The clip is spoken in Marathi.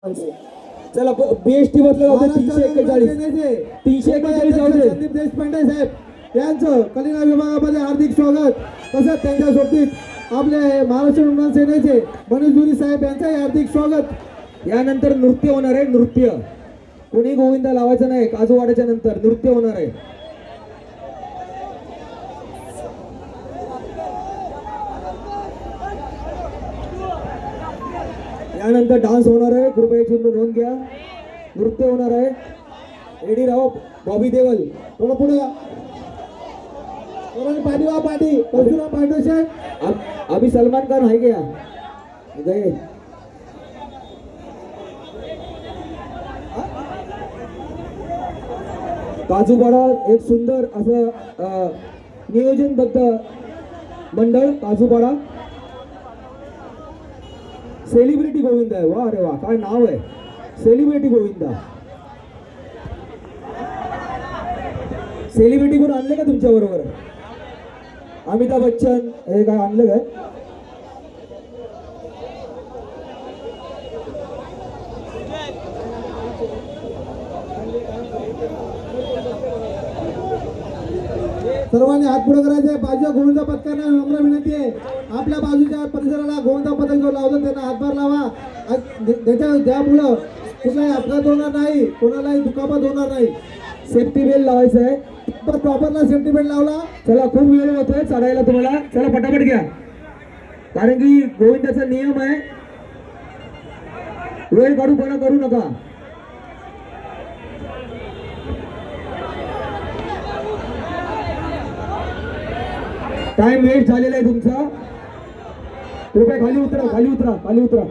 चला बीएसटी बसले होते 341 जाऊ दे. संदीप देशपांडे साहेब यांचं कलिंगा विभागामध्ये हार्दिक स्वागत. तसंच त्यांच्या सोबतीत आपले महाराष्ट्र विमान सेनेचे मनोज धुरी साहेब यांचंही हार्दिक स्वागत. यानंतर नृत्य होणार आहे. नृत्य कोणी गोविंदा लावायचं नाही. काजूवाड्याच्या नंतर नृत्य होणार आहे. यानंतर डान्स होणार आहे. कृपया याची नोंद घ्या. नृत्य होणार आहे. एडी राव, बॉबी देवल, थोडं पुढे पाठी वा पाठी परशुराम पांडे साहेब. अभी सलमान खान आहे गया गए. काजूपाडा एक सुंदर असं नियोजनबद्ध मंडळ काजूपाडा. सेलिब्रिटी गोविंदा आहे. वा अरे वा, काय नाव आहे. सेलिब्रिटी गोविंदा. सेलिब्रिटी कोण आणले का तुमच्या बरोबर? अमिताभ बच्चन हे काय आणलं काय? सर्वांनी हात पुढे करायचे. बाजूच्या गोविंदा पथकांना नम्र विनंती आहे, आपल्या बाजूच्या परिसराला गोविंदा पथक जो लावतो त्यांना हातभार लावा. त्यामुळं कुठलाही अपघात होणार नाही, कोणालाही दुखापत होणार नाही. सेफ्टी बेल्ट लावायचं आहे. प्रॉपरला सेफ्टी बेल्ट लावला. चला, खूप वेळ होतोय चढायला तुम्हाला. चला पटापट घ्या, कारण की गोविंदाचा नियम आहे. वेळ काढूपणा करू नका. टाइम वेस्ट झालेला आहे तुमचा. कृपया खाली उतरा, खाली उतरा, खाली उतरा.